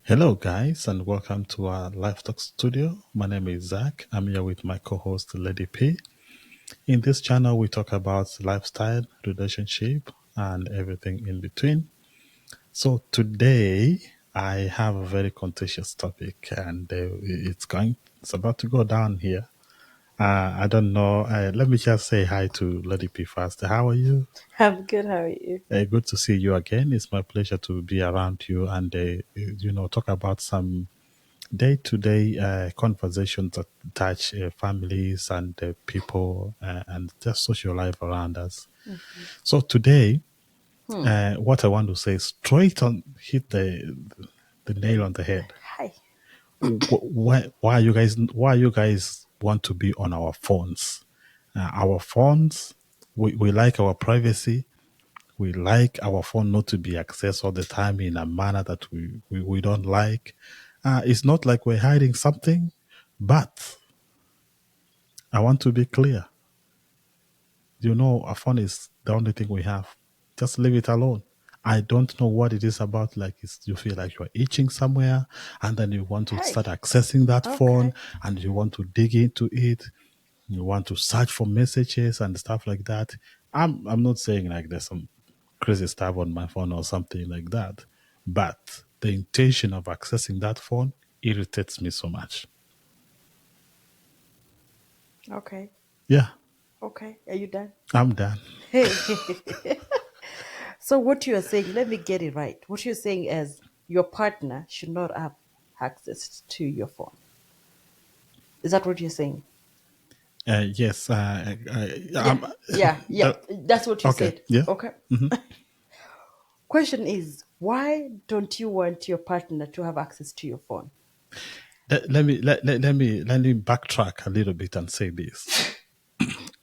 Hello, guys, and welcome to our Live Talk studio. My name is Zach. I'm here with my co host, Lady P. In this channel, we talk about lifestyle, relationship, and everything in between. So, today, I have a very contentious topic, and it's about to go down here. I don't know. Let me just say hi to Lady P first. How are you? I'm good. How are you? Good to see you again. It's my pleasure to be around you and, talk about some day-to-day conversations that touch families and people and just social life around us. So today, what I want to say straight on hit the nail on the head. Hi. Why you guys want to be on our phones? Our phones, we like our privacy. We like our phone not to be accessed all the time in a manner that we don't like. It's not like we're hiding something, but I want to be clear. A phone is the only thing we have. Just leave it alone. I don't know what it is about. Like you feel like you're itching somewhere, and then you want to Hi. start accessing that phone, Okay. and you want to dig into it. You want to search for messages and stuff like that. I'm not saying like there's some crazy stuff on my phone or something like that, but the intention of accessing that phone irritates me so much. Okay. Yeah, Okay. Are you done? I'm done. Hey. So what you are saying, let me get it right. What you're saying is your partner should not have access to your phone. Is that what you're saying? Yes, Yeah. Yeah. Yeah. uh, That's what you okay, said. yeah. Okay. Question is, why don't you want your partner to have access to your phone? Let me backtrack a little bit and say this.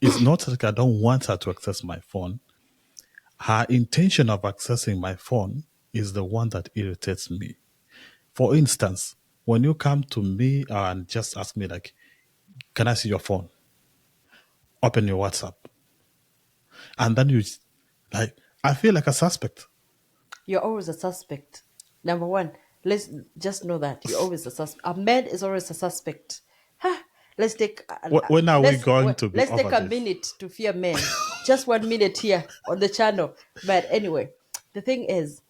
It's not like I don't want her to access my phone. Her intention of accessing my phone is the one that irritates me. For instance, when you come to me and just ask me like, "Can I see your phone? Open your WhatsApp," and then like, I feel like a suspect. You're always a suspect. Number one, let's just know that you're always a suspect. A man is always a suspect. Ha! Let's take When are we going to be let's take over a this? minute to fear men. Just 1 minute here on the channel. But anyway, the thing is,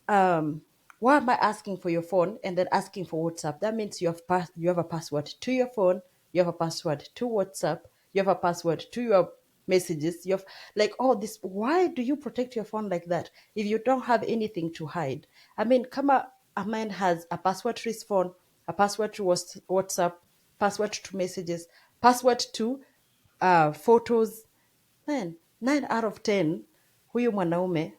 um, why am I asking for your phone and then asking for WhatsApp? That means you have a password to your phone, you have a password to WhatsApp, you have a password to your messages. You have like all this. Why do you protect your phone like that if you don't have anything to hide? I mean, come on, a man has a password to his phone, a password to WhatsApp, password to messages, password to photos. Man, 9 out of 10, huyu mwanaume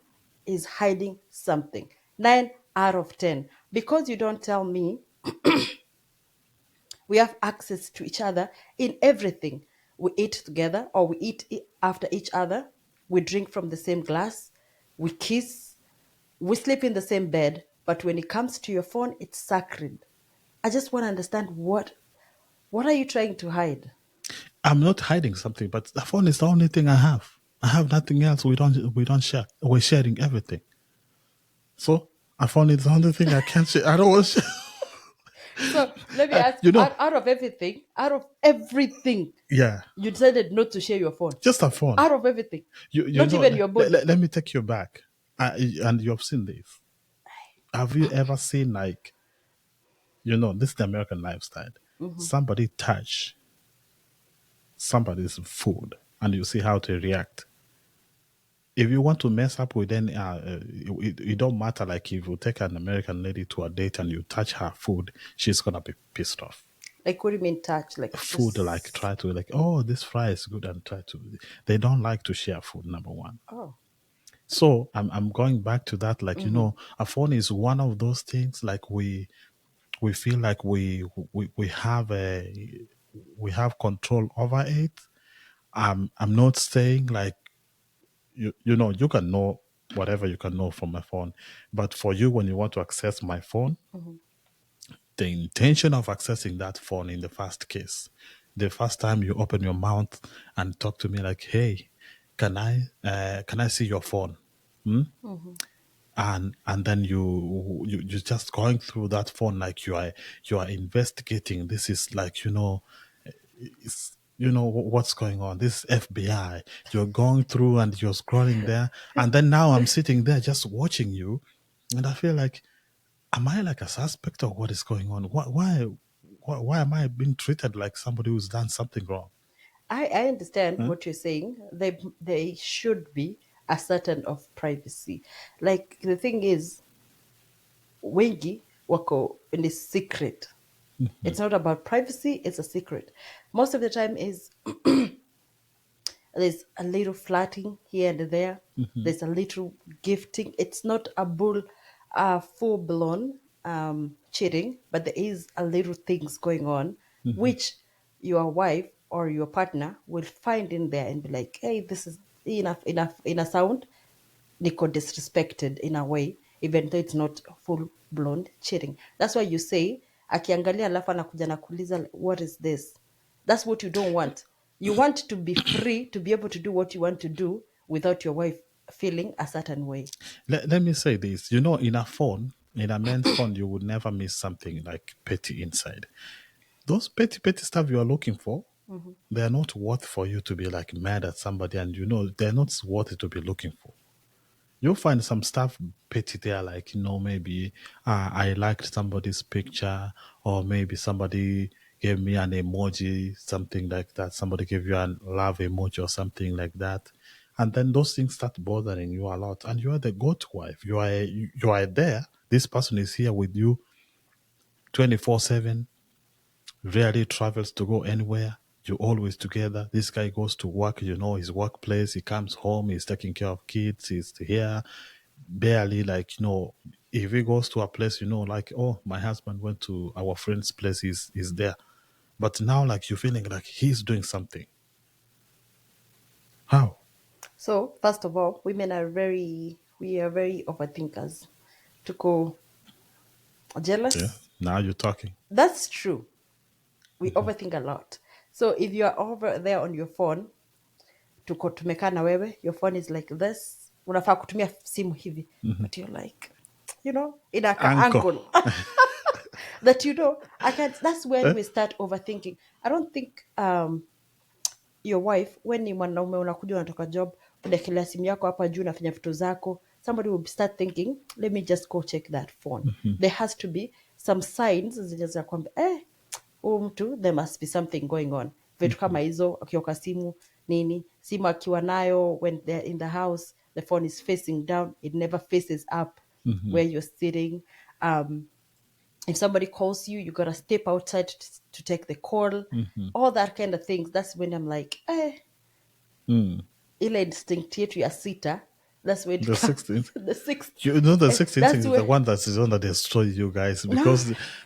is hiding something. 9 out of 10. Because you don't tell me, we have access to each other in everything. We eat together or we eat after each other. We drink from the same glass. We kiss. We sleep in the same bed. But when it comes to your phone, it's sacred. I just want to understand what are you trying to hide? I'm not hiding something, but the phone is the only thing I have. I have nothing else. We don't share. We're sharing everything. So a phone is the only thing I can't share. I don't want to share. So let me ask, You know, out of everything, yeah, you decided not to share your phone. just a phone. Out of everything. You Not know, even your body. let me take you back. And you've seen this. Have you ever seen like, this is the American lifestyle. Somebody touch somebody's food and you see how they react. If you want to mess up with any, it don't matter. Like if you take an American lady to a date and you touch her food, she's gonna be pissed off. Like, what do you mean touch? Like, Food, like just. try to like, oh, this fry is good, and try to. They don't like to share food. Number one. Oh. So I'm going back to that. Like a phone is one of those things. Like we feel like we have control over it. I'm not saying like you can know whatever you can know from my phone, but for you when you want to access my phone, the intention of accessing that phone in the first case, the first time you open your mouth and talk to me like, hey, can I see your phone? and then you're just going through that phone like you are investigating. This is like, it's, what's going on. This is FBI. You're going through and you're scrolling there, and then now I'm sitting there just watching you, and I feel like, am I like a suspect or what is going on? Why am I being treated like somebody who's done something wrong? I understand Huh? what you're saying. They should be a certain of privacy. Like the thing is, wengi wako in a secret. It's not about privacy, it's a secret. Most of the time is there's a little flirting here and there. There's a little gifting. It's not a full blown cheating, but there is a little things going on, which your wife or your partner will find in there and be like, "Hey, this is enough in a sound." Niko disrespected in a way, even though it's not full blown cheating. That's why you say akiangalia alafu anakuja na kuuliza what is this. That's what you don't want. You want to be free to be able to do what you want to do without your wife feeling a certain way. Let me say this. In a phone, in a man's phone, you would never miss something like petty inside. Those petty stuff you are looking for, they are not worth for you to be like mad at somebody, and they're not worth it to be looking for. You'll find some stuff petty there, like, maybe I liked somebody's picture, or maybe somebody gave me an emoji, something like that. Somebody gave you a love emoji or something like that. And then those things start bothering you a lot. And you are the go-to wife. You are there. This person is here with you 24/7, rarely travels to go anywhere. You're always together. This guy goes to work, his workplace. He comes home, he's taking care of kids, he's here. Barely, like, if he goes to a place, like, oh, my husband went to our friend's place, he's there. But now, like, you're feeling like he's doing something. How? So first of all, we are very overthinkers. To go Yeah. jealous. Now you're talking. That's true. We overthink a lot. So if you are over there on your phone, tuko tumekaa na wewe, your phone is like this, unafaa kutumia simu hivi, but you're like, inaka Anchor. angle that I can't. That's when we start overthinking. I don't think your wife, when ni mwanaume unakuja unatoka job, unaekelea simu yako hapa juu, unafanya vitu zako, somebody will start thinking, let me just go check that phone. There has to be some signs zenye za kwamba huyu mtu there must be something going on, vitu kama hizo. Akioka simu nini, simu akiwa nayo, when they're in the house, the phone is facing down, it never faces up where you're sitting. If somebody calls you, you gotta step outside to take the call. All that kind of things. That's when I'm like, ile instinct yetu ya sita. That's when it The comes. 16th. The sixth. The 16th That's is the where. one that is going to destroy you guys, No.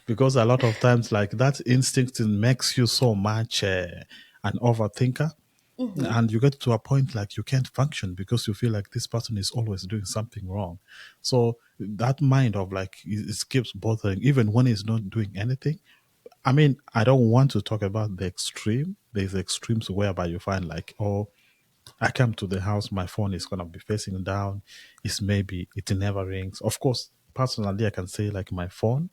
because a lot of times, like, that instinct makes you so much an overthinker, and you get to a point like you can't function because you feel like this person is always doing something wrong. So that mind of like it keeps bothering even when he's not doing anything. I mean, I don't want to talk about the extreme. There's extremes whereby you find like, oh, I come to the house, my phone is gonna be facing down. It never rings. Of course, personally, I can say like my phone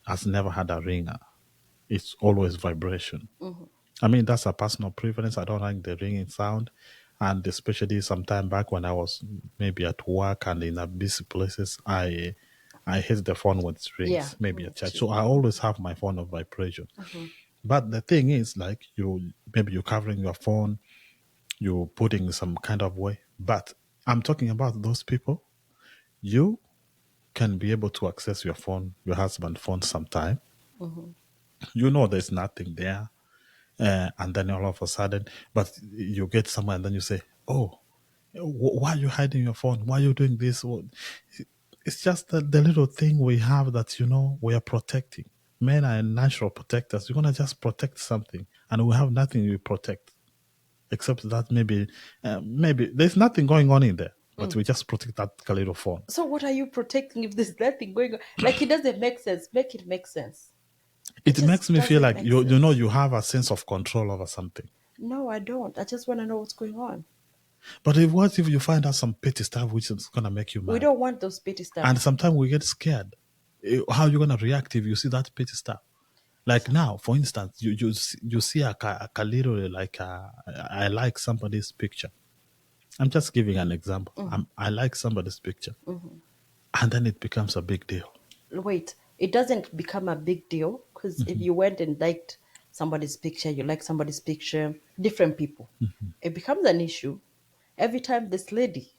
has never had a ringer. It's always vibration. I mean, that's a personal preference. I don't like the ringing sound. And especially some time back when I was maybe at work and in a busy places, I hate the phone when it Yeah, rings, maybe me at church. too. So I always have my phone on vibration. But the thing is, like, maybe you're covering your phone, you're putting some kind of way. But I'm talking about those people. You can be able to access your phone, your husband's phone sometime. There's nothing there. And then all of a sudden, but you get somewhere and then you say, oh, why are you hiding your phone? Why are you doing this? It's just the little thing we have that, we are protecting. Men are natural protectors. You're going to just protect something, and we have nothing we protect except that maybe there's nothing going on in there, but we just protect that little phone. So what are you protecting if there's nothing going on? Like it doesn't make sense. Make it make sense. It It makes just me feel doesn't like make sense. you have a sense of control over something. No, I don't. I just want to know what's going on. But if what if you find out some petty stuff which is gonna make you We mad? don't want those petty And stuff. sometimes we get scared. How you gonna react if you see that petty stuff? Like now, for instance, you see a little like I like somebody's picture. I'm just giving an example. I like somebody's picture, and then it becomes a big deal. Wait, it doesn't become a big deal because if you went and liked somebody's picture, you like somebody's picture, different people, it becomes an issue. Every time this lady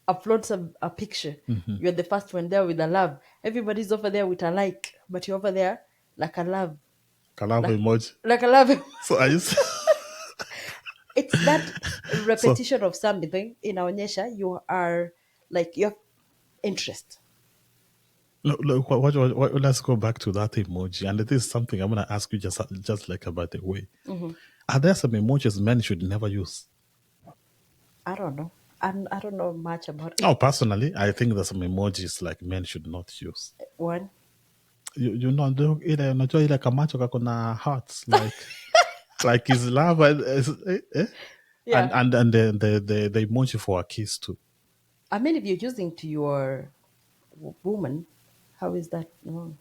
uploads a picture, you're the first one there with a love. Everybody's over there with a like, but you're over there like a love, Can I have like emoji? like a love. So I used It's that so repetition of something inaonyesha you are like you have interest. look, let's go back to that emoji, and it is something I'm gonna ask you just like about the way. Are there some emojis men should never use? I don't know. I don't know much about it. Oh, personally, I think there's some emojis like men should not use. One. You know, ile unajua ile kamacho kako na hearts like his love Yeah. and the emoji for a kiss too. I mean, if you're using to your woman, how is that? No.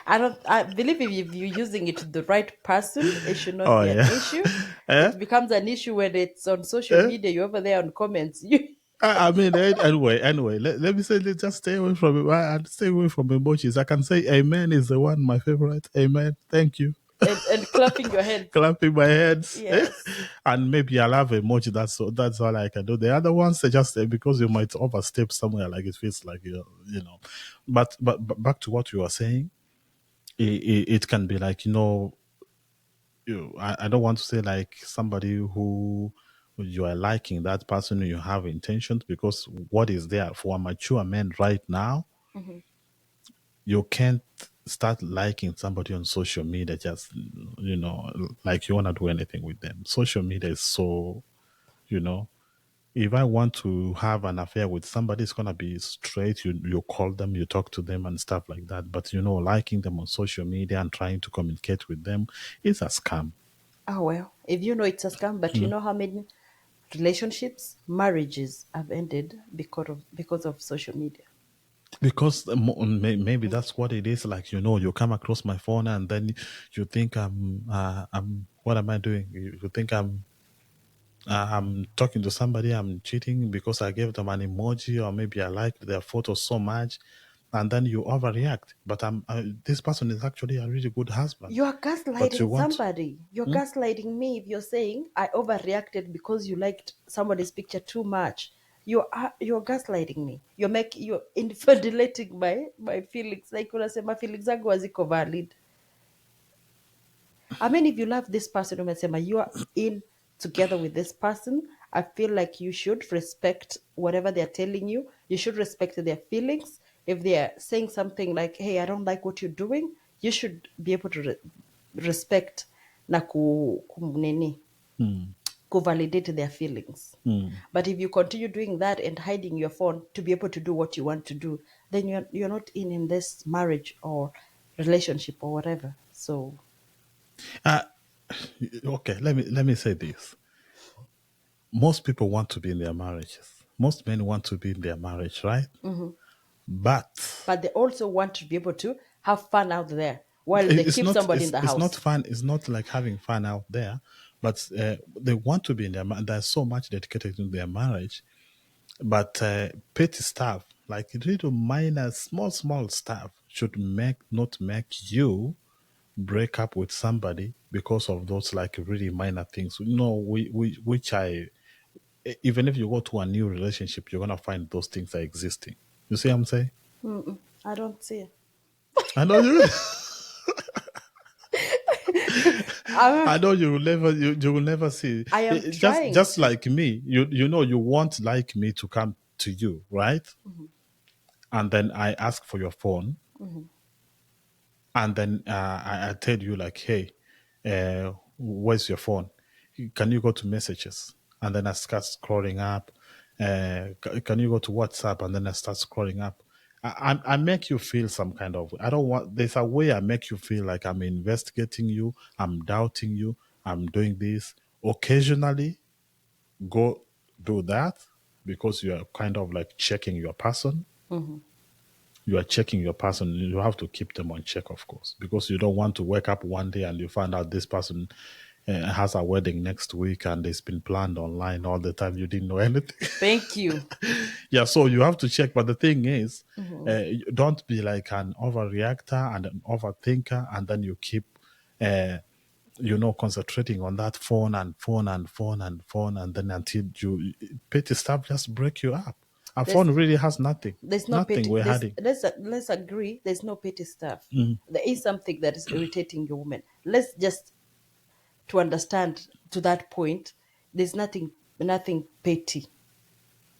I don't. I believe if you're using it to the right person, it should not Oh be an yeah. issue. eh? It becomes an issue when it's on social Eh? media. You're over there on comments. You I mean, anyway, let me say, just stay away from it. And stay away from emojis. I can say amen is the one, my favorite. Amen. Thank you. and clapping your hands. Clapping my hands. Yes. And maybe I'll have emoji. That's all I can do. The other ones, just because you might overstep somewhere, like it feels like you know. But back to what you were saying, it can be like I don't want to say like somebody who you are liking that person, you have intentions, because what is there for a mature man right now, you can't start liking somebody on social media just like you want to do anything with them. Social media is so, you know if I want to have an affair with somebody, it's gonna be straight. You call them, you talk to them, and stuff like that. But liking them on social media and trying to communicate with them is a scam. Oh well, if you know it's a scam, but you know how many relationships, marriages have ended because of social media. Because maybe that's what it is. Like you come across my phone and then you think I'm what am I doing? You think I'm talking to somebody. I'm cheating because I gave them an emoji, or maybe I liked their photo so much, and then you overreact. But this person is actually a really good husband. You are But you gaslighting want somebody. You're gaslighting me if you're saying I overreacted because you liked somebody's picture too much. You're gaslighting me. You're infatuating my feelings. Like unasema feelings zangu haziko valid. I mean, if you love this person, umesema you are in together with this person, I feel like you should respect whatever they're telling you. You should respect their feelings. If they're saying something like, "Hey, I don't like what you're doing," you should be able to respect na nini, validate their feelings. But if you continue doing that and hiding your phone to be able to do what you want to do, then you're not in this marriage or relationship or whatever. So uh, okay. Let me say this. Most people want to be in their marriages. Most men want to be in their marriage, right? But but they also want to be able to have fun out there while they it's keep not somebody in it's, the it's not house. fun. It's not like having fun out there, but they want to be in their. There's so much dedicated to their marriage, but petty stuff like little minor, small stuff should not make you break up with somebody because of those like really minor things. Which even if you go to a new relationship, you're gonna find those things are existing. You see what I'm saying? I don't see it. I know you. I, I know you will never see I am just trying just to. like me. You won't like me to come to you, right? And then I ask for your phone, and then I tell you like, hey, where's your phone? Can you go to messages? And then I start scrolling up. Can you go to WhatsApp? And then I start scrolling up. I make you feel some kind of. I don't want. There's a way I make you feel like I'm investigating you. I'm doubting you. I'm doing this. Occasionally, go do that because you are kind of like checking your person. You are checking your person. You have to keep them on check, of course, because you don't want to wake up one day and you find out this person has a wedding next week and it's been planned online all the time. You didn't know anything. Thank you. Yeah, so you have to check. But the thing is, don't be like an overreactor and an overthinker, and then you keep, concentrating on that phone and phone and phone and phone, and then until you petty stuff just break you up. A There's phone really has nothing, there's no nothing petty. we're There's hiding. let's agree. There's no petty stuff. There is something that is irritating your woman. Let's just to understand to that point. There's nothing petty.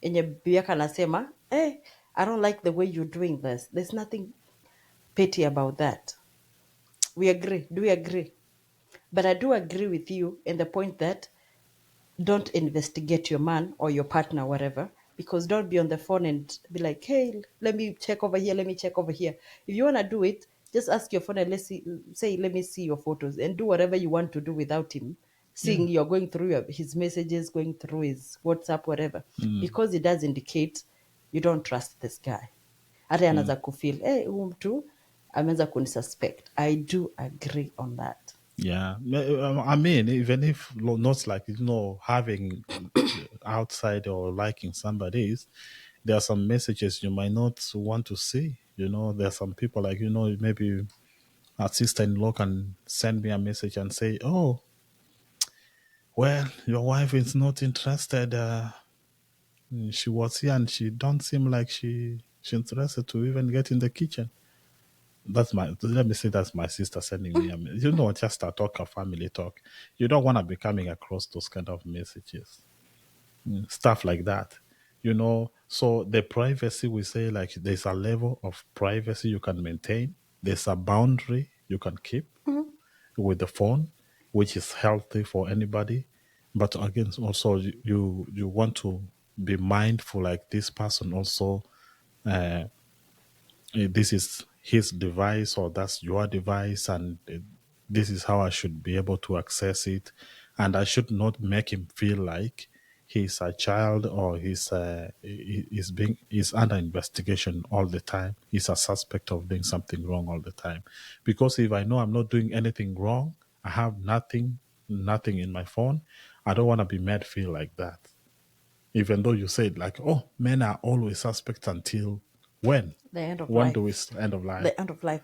Enye biaka anasema, hey, I don't like the way you're doing this. There's nothing petty about that. We agree. Do we agree? But I do agree with you in the point that don't investigate your man or your partner, whatever, because don't be on the phone and be like, hey, let me check over here, let me check over here. If you want to do it, just ask your phone and say, let me see your photos and do whatever you want to do without him Yeah. seeing you're going through his messages, going through his WhatsApp, whatever, because it does indicate you don't trust this guy. Hata anaweza kufeel, hey, huyu mtu ameanza kunisuspect. I do agree on that. Yeah, I mean, even if not like having outside or liking somebody's, there are some messages you might not want to see. There are some people like maybe a sister-in-law can send me a message and say, "Oh, well, your wife is not interested. She was here and she don't seem like she's interested to even get in the kitchen." Let me say that's my sister sending me a message. Just a talk, a family talk. You don't want to be coming across those kind of messages, stuff like that. So the privacy, we say, like, there's a level of privacy you can maintain. There's a boundary you can keep with the phone, which is healthy for anybody. But again, also you want to be mindful, like this person also, uh, this is his device or that's your device, and this is how I should be able to access it, and I should not make him feel like he's a child or he's under investigation all the time. He's a suspect of doing something wrong all the time. Because if I know I'm not doing anything wrong, I have nothing in my phone, I don't want to be made feel like that. Even though you said like, oh, men are always suspects until when? The end of When do we life. end of life? The end of life.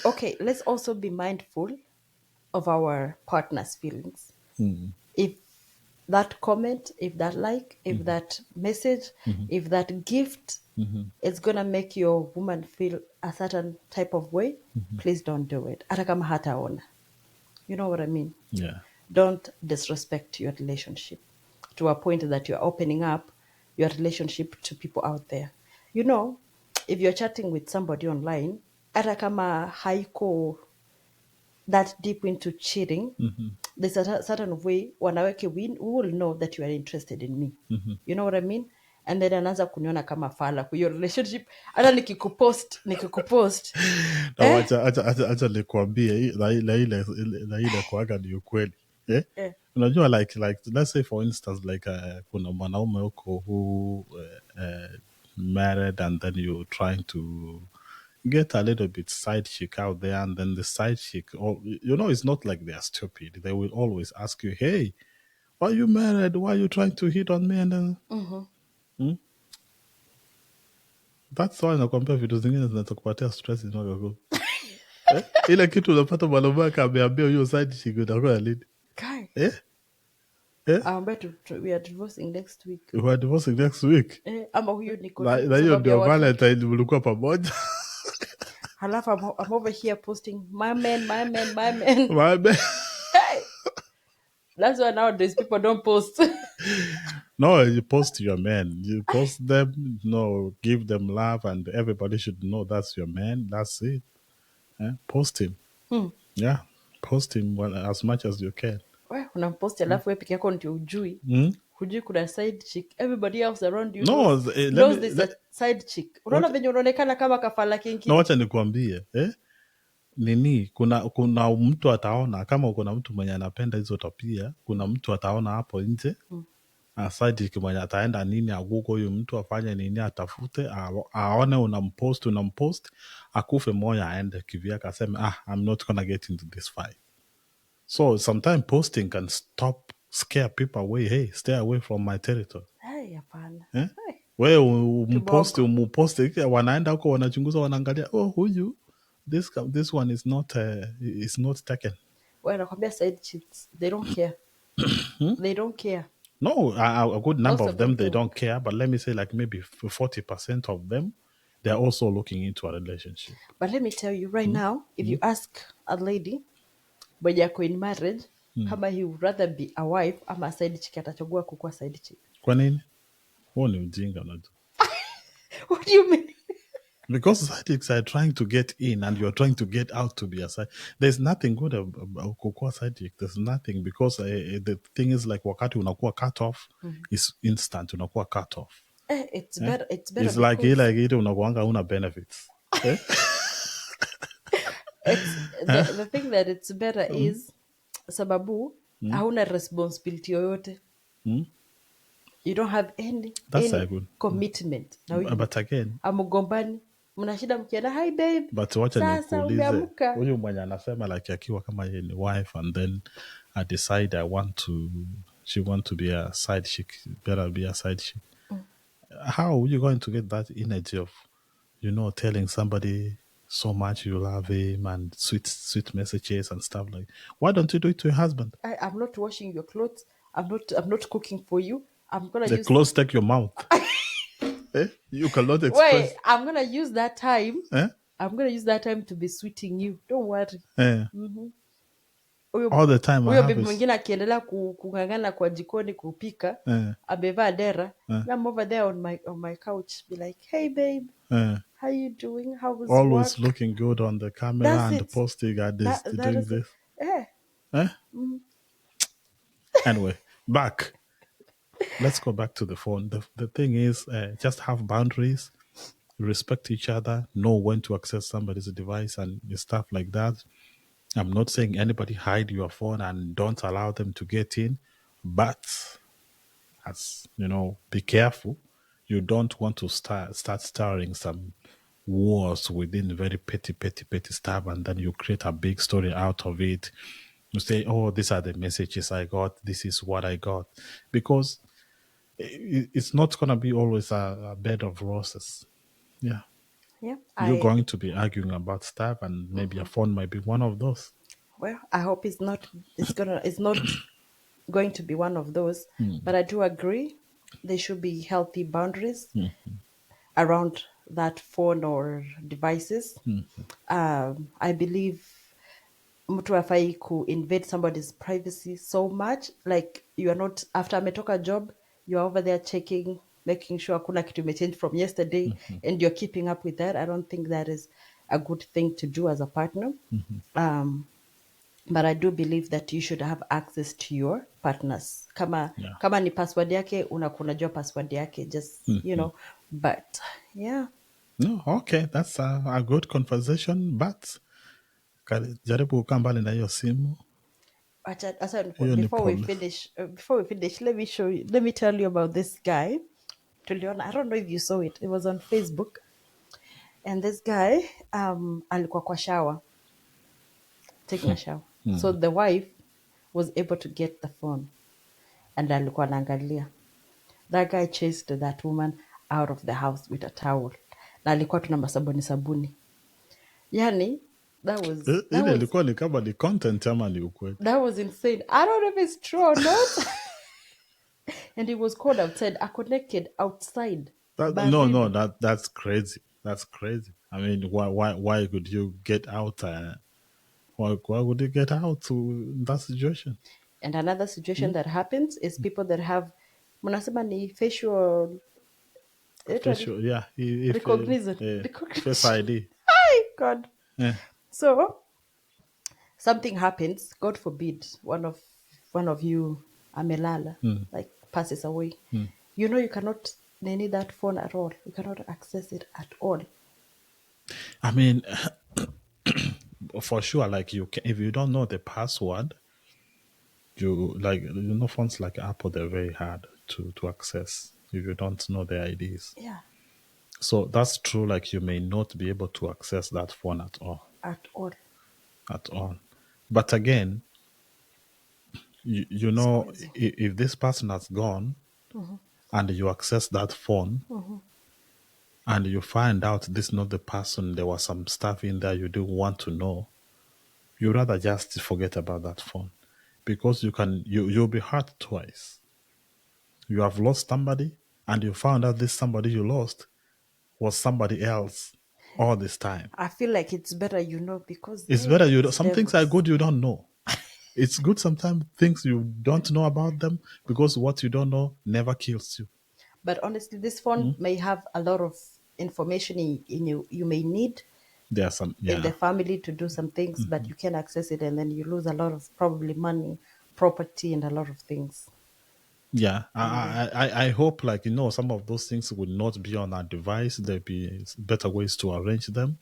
Okay, let's also be mindful of our partner's feelings. If that comment, if that like, if that message, if that gift is gonna make your woman feel a certain type of way, please don't do it. Hata kama hataona. You know what I mean? Yeah. Don't disrespect your relationship to a point that you're opening up your relationship to people out there. If you're chatting with somebody online, hata kama haiko that deep into cheating, there's a certain way wanawake who will know that you are interested in me. You know what I mean? And then anaanza kuniona kama fala kwa hiyo relationship. Hata nikikupost No, eh, acha nikwambie na ile kuaga ni ukweli. Eh? eh, Unajua like let's say for instance like kuna mwanaume huko who married, and then you trying to get a little bit side chick out there, and then the side chick, it's not like they're stupid. They will always ask you, hey, why you married? Why you trying to hit on me? And then that's why nakwambia vitu zingine zinazokupatia stress inaga ile kitu unapata mwanaume ameambia hiyo side chick utakuwa lini? guy, Eh? Eh? I'm about we are divorcing next week. We are divorcing next week. Ama huyo niko Na tu na hiyo sababu ya ndio watoto. Valentine mlikuwa pamoja. Halafu I'm over here posting my man, my man, my man. Mabe. Hey, that's why nowadays people don't post. No, you post your man. You post them, give them love, and everybody should know that's your man. That's it. Post him. Yeah. Post him as much as you can. We unampost alafu wewe peke yako ndio ujui. Hujui kuna side chick. Everybody else around you No, knows there's a side chick. Unaona venye unaonekana kama kafala no, kinkini. wacha nikwambie. nini, kuna mtu ataona kama kuna mtu mwenye anapenda hizo tabia, kuna mtu ataona hapo nje side mwenye ataenda nini agugo huyu mtu afanye nini atafute aone unampost akufe moya aende kivyake aseme I'm not gonna get into this fight. So sometimes posting can scare people away. Hey, stay away from my territory. Hai, hapana. Eh? Hai, We kiboko. umuposte wanaenda huko wanachunguza wanaangalia huyu this one is not taken. Wewe nakwambia side chicks, they don't care. They don't care. No, a good number Most of of them them, they don't. don't care. But let me say, like maybe 40% of them, they're also looking into a relationship. But let me tell you right now, if you ask a lady mwenye ako in marriage, kama he would rather be a wife ama a side chick, atachagua kukuwa side chick. Kwa nini? Huo ni ujinga unajua. What do you mean? Because side chicks are trying to get in and you're trying to get out to be a side. There's nothing good about kukuwa side chick. There's nothing because the thing is like wakati unakuwa cut off is instant. Unakuwa cut off. It's better. It's better It's like because ile unakuanga una benefits. Eh? it's the thing that it's better is sababu hauna responsibility yoyote. You don't have any That's any good. commitment. Now But again, amugombani mnashida mkienda hi babe, but wacha sasa nikuulize umeamka. huyu mwenye anasema like akiwa kama yeye ni wife and then I decide she want to be a side chick, better be a side chick. How are you going to get that energy of telling somebody so much you love him and sweet messages and stuff like? Why don't you do it to your husband? I'm not washing your clothes. I'm not cooking for you. I'm gonna The use clothes take your mouth. You cannot express. wait, I'm gonna use that time. Eh? I'm gonna use that time to be sweeting you. Don't worry. Eh. Huyo All the time I huyo have bibi is mwingine akiendelea kung'ang'ana kwa jikoni kupika, amevaa dera. I'm over there on my couch, be like, hey babe, how you doing? How was always work? looking good on the camera That's and it. posting at this That doing is it. this. Yeah. Eh? Anyway, back. Let's go back to the phone. The thing is, just have boundaries, respect each other, know when to access somebody's device and stuff like that. I'm not saying anybody hide your phone and don't allow them to get in, but as be careful. You don't want to start stirring some wars within very petty stuff, and then you create a big story out of it. You say, "Oh, these are the messages I got. This is what I got," because it's not gonna be always a bed of roses. Yeah, Yeah. you're going to be arguing about stuff, and maybe a phone might be one of those. Well, I hope it's not going to be one of those. But I do agree there should be healthy boundaries around that phone or devices. I believe mtu afai invade somebody's privacy so much, like you are not, after ametoka job, you are over there checking, making sure hakuna kitu imechange from yesterday, and you're keeping up with that. I don't think that is a good thing to do as a partner. But I do believe that you should have access to your partners. Yeah. Kama ni password yake, unajua password yake, just but yeah. No, okay, that's a good conversation, but jaribu kukaa mbali na hiyo simu. Hiyo ni Before we pole. finish, let me tell you about this guy. Tuliona, I don't know if you saw it. It was on Facebook, and this guy alikuwa kwa shower, taking a shower. So the wife was able to get the phone, and alikuwa anaangalia. That guy chased that woman out of the house with a towel. Na alikuwa tuna sabuni. Yani, Ile ilikuwa ni kama ni content ama ni ukweli? that was insane. I don't know if it's true or not. And he was called outside, naked outside. No, that's crazy. That's crazy. I mean, why could you get out? Why would you get out in that situation? And another situation that happens is people that have munasema ni facial Yeah, if recognition. face ID. Hi, God. Yeah. So something happens, God forbid, one of you amelala, like passes away. You cannot need that phone at all. You cannot access it at all. I mean, for sure, like you can, if you don't know the password, you like phones like Apple, they're very hard to access if you don't know the IDs. Yeah, So that's true. Like you may not be able to access that phone at all, at all. at all. But again, It's crazy. if this person has gone and you access that phone and you find out this is not the person, there was some stuff in there you do want to know, you rather just forget about that phone because you'll be hurt twice. You have lost somebody and you found out this somebody you lost was somebody else all this time. I feel like it's better, because It's better it's some things are devils. good you don't know. It's good sometimes things you don't know about them because what you don't know never kills you. But honestly, this phone may have a lot of information in you may need There are some, in yeah. the family to do some things, but you can access it and then you lose a lot of probably money, property, and a lot of things. Yeah, Yeah. I hope like some of those things would not be on our device. There'd be better ways to arrange them.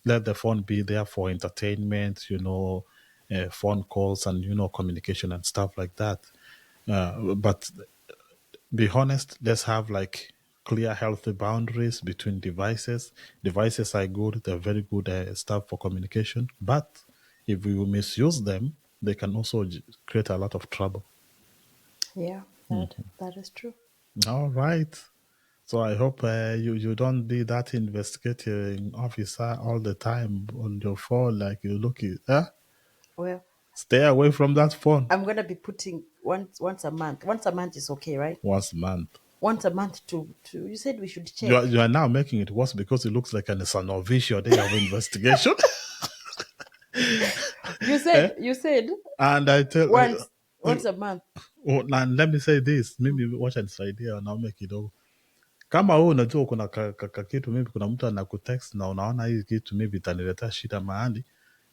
Let the phone be there for entertainment, phone calls and communication and stuff like that. But be honest, let's have like clear, healthy boundaries between devices. Devices are good; they're very good stuff for communication. But if we misuse them, they can also create a lot of trouble. Yeah, that is true. All right. So I hope you don't be that investigating officer all the time on your phone, like you look it. Well, Stay away from that phone I'm gonna be putting once a month. Once a month is okay, right? once a month. Once a month to you said we should You check. are, you are now making it worse because it looks like it's an official day of investigation. You Eh? said you said And I tell, once a month. and let me say this, maybe wacha nisaidia wanaume kidogo. Kama wewe unajua kuna kitu, maybe kuna mtu anakutext na unaona hii kitu maybe itaniletea shida mahali,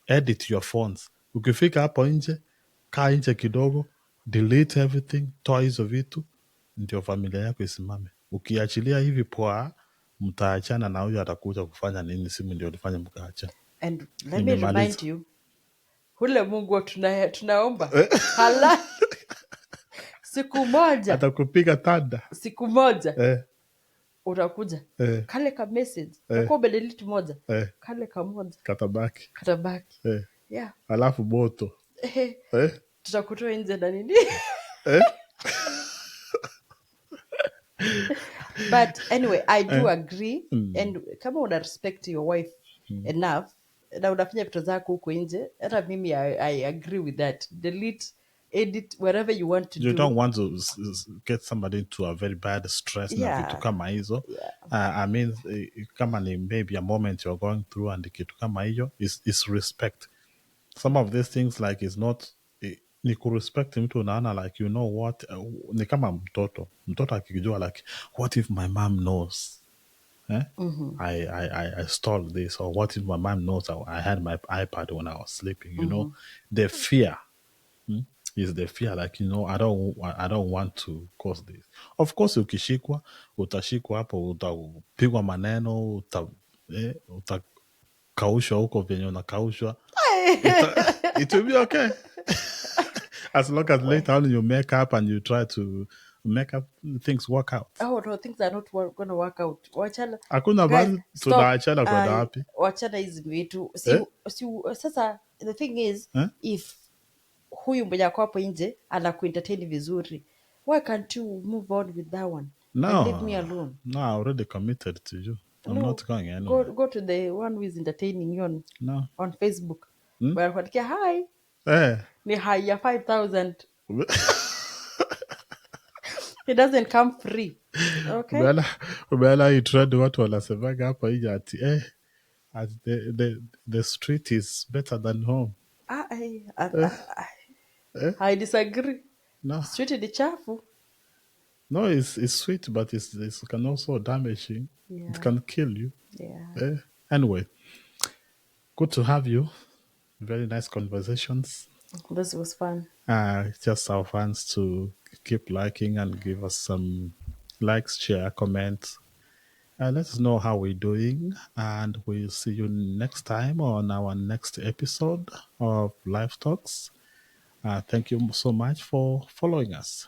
edit your phones. Ukifika hapo nje, kaa nje kidogo, delete everything, toa hizo vitu, ndio familia yako isimame. Ukiachilia hivi poa, mtaachana na huyo atakuja kufanya nini, simu ndio ilifanya mkaachana. And let me Nimemaliza. remind you, ule Mungu tunaomba halali siku moja, Atakupiga tanda. siku moja Eh, utakuja eh, kale ka message eh, takuwa umedelete moja, eh, kale kamoja katabaki. katabaki. Eh, Yeah. alafu moto. Eh, Tutakutoa nje na nini. eh, But anyway, I do eh. agree, and kama una respect your wife enough na unafanya vitu zako huko nje, hata mimi I agree with that. Delete, edit, whatever you want to You do. don't want to get somebody into a very bad stress na vitu Yeah, kama hizo. yeah. I mean, kama ni maybe a moment you're going through and kitu kama hiyo is respect. Some of these things like is not ni kurespect mtu, unaona like what, ni kama mtoto akijua like what if my mom knows, eh? I stole this, or what if my mom knows I had my iPad when I was sleeping, the fear, is the fear like I don't want to cause this. Of course ukishikwa utashikwa hapo, utapigwa maneno, utakaushwa huko venye unakaushwa, it will be okay. As long as Well, later on you make up and you try to make up things work out. oh no, things are not going to work out. Wachana Hakuna guys, bali stop. tunaachana kwenda wapi? Wachana hizi vitu. Eh? Sasa the thing is, Eh? if huyu mwenye ako hapo nje anakuentertain vizuri, why can't you move on with that one and leave me No, alone? no, I already committed to you. I'm No, not going anywhere. go to the one who is entertaining you No. on Facebook. Hmm? Wanakuandikia hi, Eh. ni hi ya 5,000. It doesn't come free. Okay? Umeona hii trend watu wanasemaga hapa nje ati the street is better than home. Eh? I disagree. No. Street ni chafu. No, it's sweet, but it can also damage you. It Yeah, can kill you. yeah. Anyway, good to have you. Very nice conversations. This was fun. Just our fans to keep liking and give us some likes, share, comments, Let us know how we're doing, and we'll see you next time on our next episode of Live Talks. Thank you so much for following us.